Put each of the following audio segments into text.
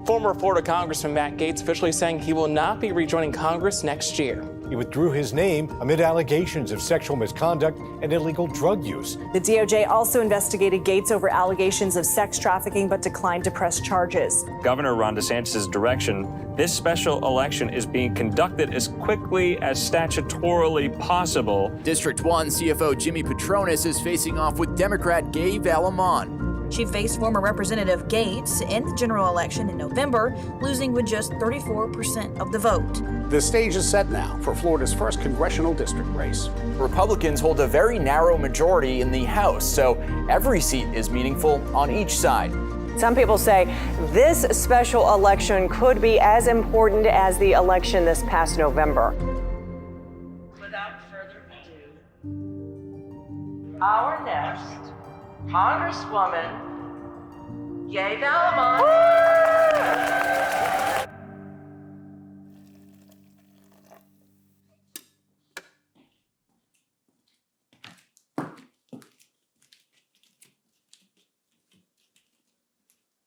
Former Florida Congressman Matt Gaetz officially saying he will not be rejoining Congress next year. He withdrew his name amid allegations of sexual misconduct and illegal drug use. The DOJ also investigated Gaetz over allegations of sex trafficking, but declined to press charges. Governor Ron DeSantis' direction, this special election is being conducted as quickly as statutorily possible. District 1 CFO Jimmy Petronis is facing off with Democrat Gay Valimont. She faced former Representative Gaetz in the general election in November, losing with just 34% of the vote. The stage is set now for Florida's first congressional district race. Republicans hold a very narrow majority in the House, so every seat is meaningful on each side. Some people say this special election could be as important as the election this past November. Without further ado, our next Congresswoman, Gay Valimont.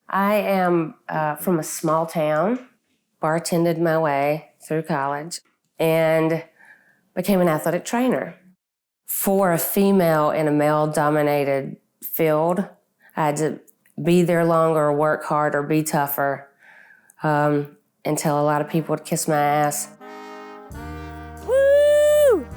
I am from a small town, bartended my way through college, and became an athletic trainer. For a female in a male-dominated field, I had to be there longer, work harder, be tougher, until a lot of people would kiss my ass. Woo!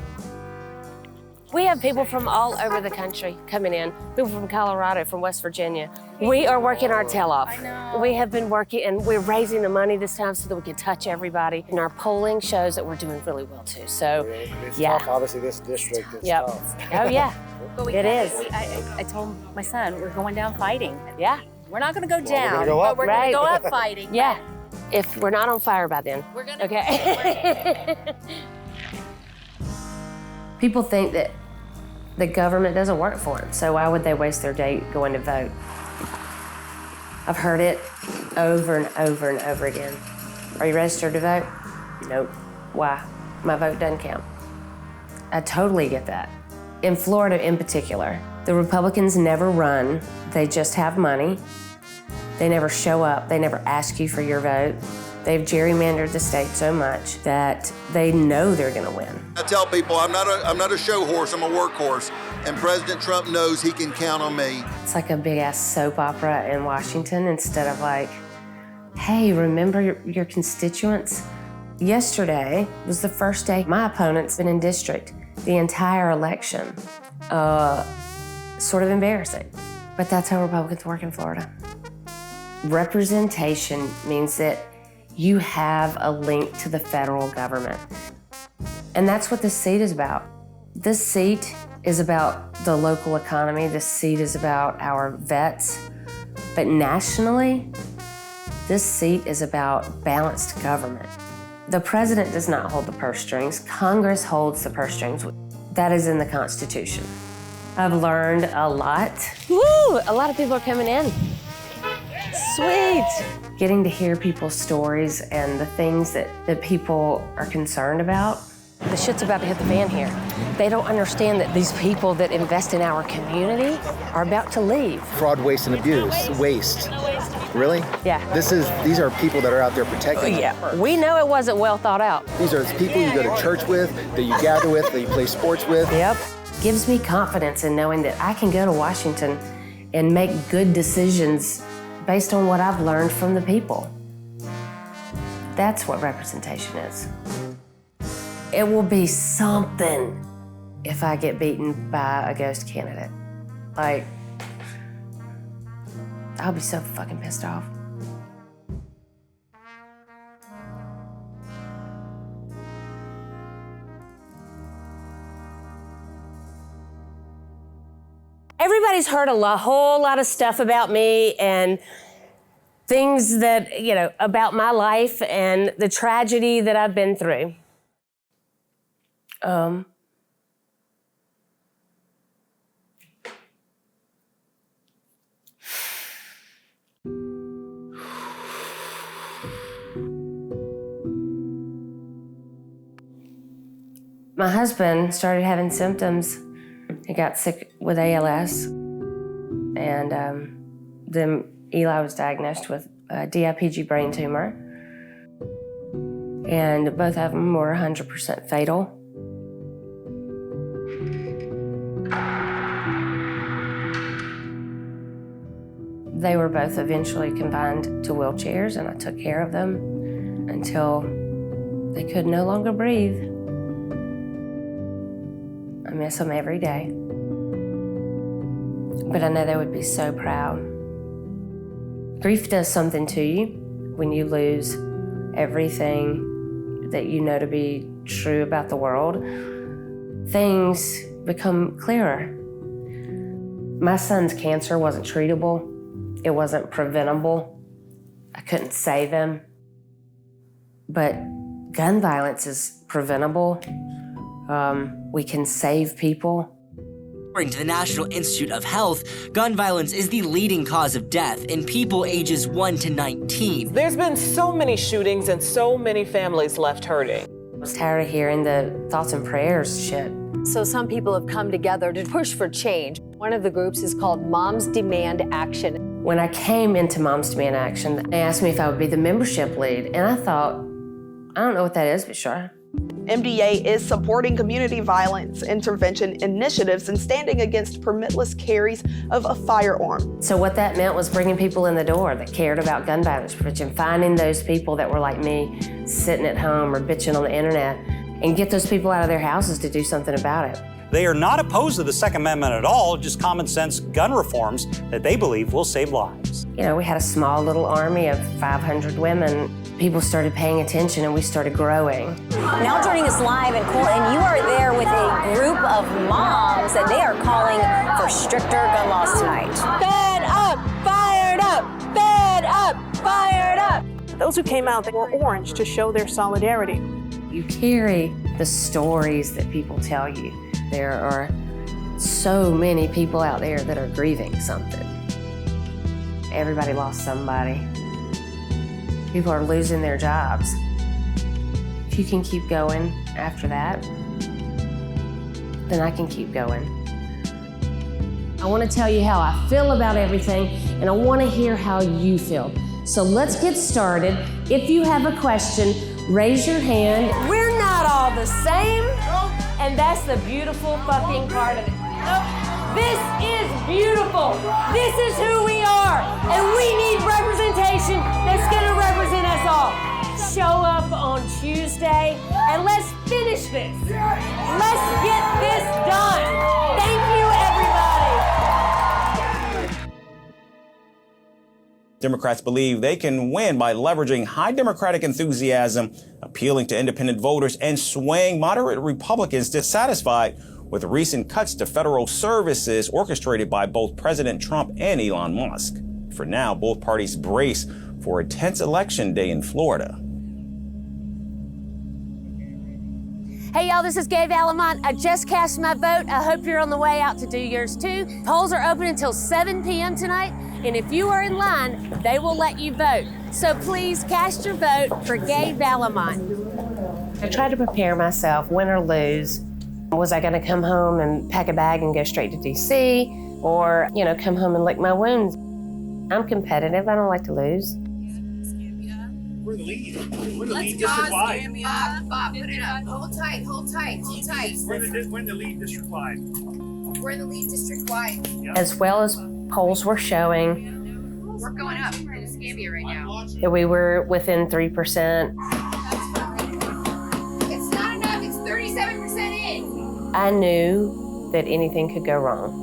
We have people from all over the country coming in, people from Colorado, from West Virginia. We are working our tail off. We have been working, and we're raising the money this time so that we can touch everybody. And our polling shows that we're doing really well too. So, it's yeah. tough. Obviously, this district is yep. tough. Oh yeah, it is. I told my son we're going down fighting. Yeah. We're not going to go down, but we're going to go up fighting. Yeah. If we're not on fire by then. We're going to. Okay. People think that the government doesn't work for them, so why would they waste their day going to vote? I've heard it over and over and over again. Are you registered to vote? Nope. Why? My vote doesn't count. I totally get that. In Florida in particular, the Republicans never run, they just have money. They never show up, they never ask you for your vote. They've gerrymandered the state so much that they know they're gonna win. I tell people I'm not a show horse, I'm a workhorse, and President Trump knows he can count on me. It's like a big ass soap opera in Washington instead of like, hey, remember your constituents? Yesterday was the first day my opponent's been in district the entire election. Sort of embarrassing, but that's how Republicans work in Florida. Representation means that you have a link to the federal government. And that's what this seat is about. This seat is about the local economy. This seat is about our vets. But nationally, this seat is about balanced government. The president does not hold the purse strings. Congress holds the purse strings. That is in the Constitution. I've learned a lot. Woo! A lot of people are coming in. Sweet. Getting to hear people's stories and the things that people are concerned about. The shit's about to hit the fan here. They don't understand that these people that invest in our community are about to leave. Fraud, waste, and abuse. Waste. Really? Yeah. These are people that are out there protecting. Yeah. We know it wasn't well thought out. These are people you go to church with, that you gather with, that you play sports with. Yep. Gives me confidence in knowing that I can go to Washington and make good decisions based on what I've learned from the people. That's what representation is. It will be something if I get beaten by a ghost candidate. Like, I'll be so fucking pissed off. Everybody's heard a whole lot of stuff about me and things that, about my life and the tragedy that I've been through. My husband started having symptoms. He got sick with ALS, and then Eli was diagnosed with a DIPG brain tumor, and both of them were 100% fatal. They were both eventually confined to wheelchairs, and I took care of them until they could no longer breathe. I miss them every day. But I know they would be so proud. Grief does something to you when you lose everything that you know to be true about the world. Things become clearer. My son's cancer wasn't treatable. It wasn't preventable. I couldn't save him. But gun violence is preventable. We can save people. According to the National Institute of Health, gun violence is the leading cause of death in people ages 1 to 19. There's been so many shootings and so many families left hurting. I was tired of hearing the thoughts and prayers shit. So some people have come together to push for change. One of the groups is called Moms Demand Action. When I came into Moms Demand Action, they asked me if I would be the membership lead, and I thought, I don't know what that is, but sure. MDA is supporting community violence intervention initiatives and standing against permitless carries of a firearm. So what that meant was bringing people in the door that cared about gun violence prevention, finding those people that were like me, sitting at home or bitching on the internet, and get those people out of their houses to do something about it. They are not opposed to the Second Amendment at all, just common sense gun reforms that they believe will save lives. You know, we had a small little army of 500 women. People started paying attention and we started growing. Now joining us live in court, and you are there with a group of moms, and they are calling for stricter gun laws tonight. Fed up, fired up, fed up, fired up. Those who came out, they wore orange to show their solidarity. You carry the stories that people tell you. There are so many people out there that are grieving something. Everybody lost somebody. People are losing their jobs. If you can keep going after that, then I can keep going. I want to tell you how I feel about everything, and I want to hear how you feel. So let's get started. If you have a question, raise your hand. We're not all the same, and that's the beautiful fucking part of it. This is beautiful. This is who we are, and we need representation that's gonna represent us all. Show up on Tuesday, and let's finish this. Let's get this done. Thank you, everybody. Democrats believe they can win by leveraging high Democratic enthusiasm, appealing to independent voters, and swaying moderate Republicans dissatisfied with recent cuts to federal services orchestrated by both President Trump and Elon Musk. For now, both parties brace for a tense election day in Florida. Hey y'all, this is Gay Valimont. I just cast my vote. I hope you're on the way out to do yours too. Polls are open until 7 p.m. tonight, and if you are in line, they will let you vote. So please cast your vote for Gay Valimont. I tried to prepare myself, win or lose. Was I gonna come home and pack a bag and go straight to DC, or, come home and lick my wounds? I'm competitive, I don't like to lose. We're the lead. We're the lead district-wide. Bob, put it up. Hold tight, hold tight, hold tight. We're the lead district-wide. We're the lead district-wide. Yep. As well as polls were showing, We're going up in Escambia right now. that we were within 3%. It's not enough, it's 37% in. I knew that anything could go wrong.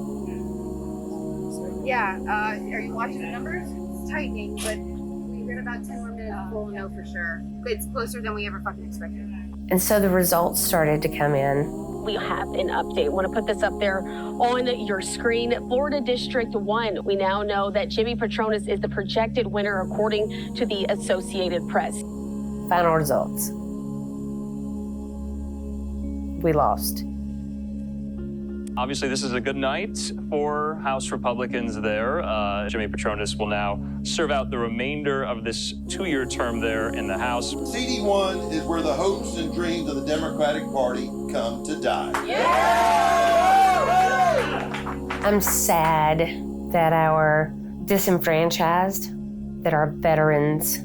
Yeah, are you watching the numbers? It's tightening, but we've got about 10 more minutes before we'll know for sure. It's closer than we ever fucking expected. And so the results started to come in. We have an update. I want to put this up there on your screen. Florida District 1, we now know that Jimmy Patronis is the projected winner according to the Associated Press. Final results. We lost. Obviously, this is a good night for House Republicans there. Jimmy Patronis will now serve out the remainder of this 2-year term there in the House. CD1 is where the hopes and dreams of the Democratic Party come to die. I'm sad that our disenfranchised that our veterans,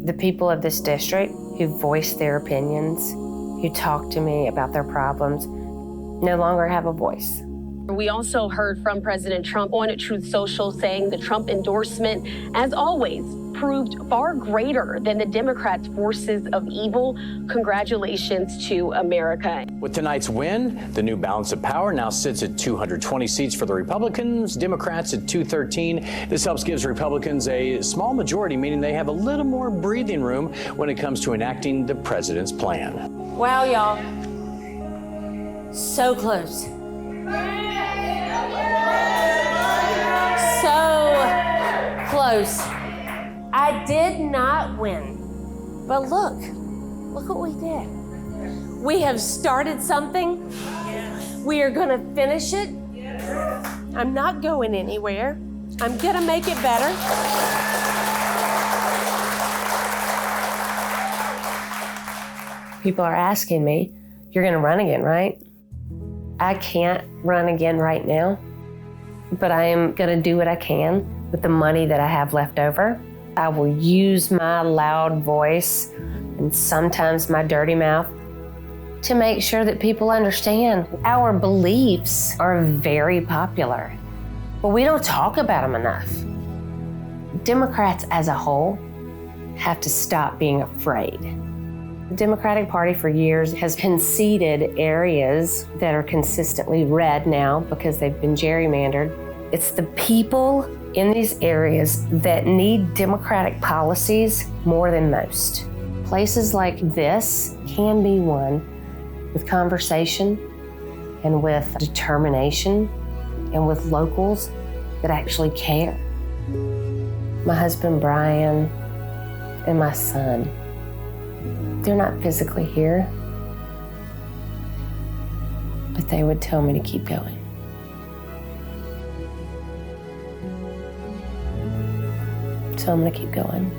the people of this district who voice their opinions, who talk to me about their problems, no longer have a voice. We also heard from President Trump on Truth Social saying the Trump endorsement, as always, proved far greater than the Democrats' forces of evil. Congratulations to America. With tonight's win, the new balance of power now sits at 220 seats for the Republicans, Democrats at 213. This helps gives Republicans a small majority, meaning they have a little more breathing room when it comes to enacting the president's plan. Wow, y'all. So close. So close. I did not win, but look what we did. We have started something. We are gonna finish it. I'm not going anywhere. I'm gonna make it better. People are asking me, you're gonna run again, right? I can't run again right now, but I am gonna do what I can with the money that I have left over. I will use my loud voice and sometimes my dirty mouth to make sure that people understand our beliefs are very popular, but we don't talk about them enough. Democrats as a whole have to stop being afraid. The Democratic Party for years has conceded areas that are consistently red now because they've been gerrymandered. It's the people in these areas that need Democratic policies more than most. Places like this can be won with conversation and with determination and with locals that actually care. My husband Brian and my son, they're not physically here, but they would tell me to keep going. So I'm gonna keep going.